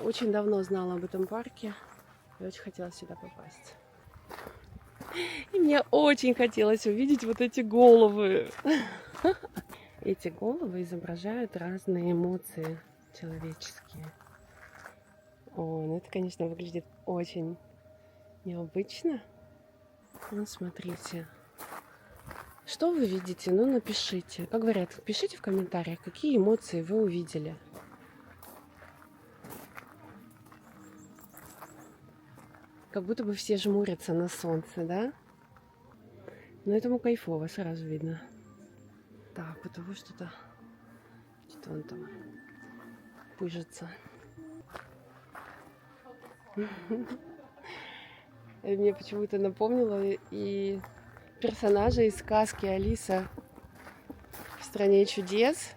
очень давно знала об этом парке и очень хотела сюда попасть. И мне очень хотелось увидеть вот эти головы. Эти головы изображают разные эмоции человеческие. О, ну это, конечно, выглядит очень необычно. Ну, смотрите. Что вы видите? Ну, напишите. Как говорят, пишите в комментариях, какие эмоции вы увидели. Как будто бы все жмурятся на солнце, да? Но этому кайфово, сразу видно. Так, у того что-то... Что он там пыжится. Мне почему-то напомнило и персонажа из сказки «Алиса в стране чудес».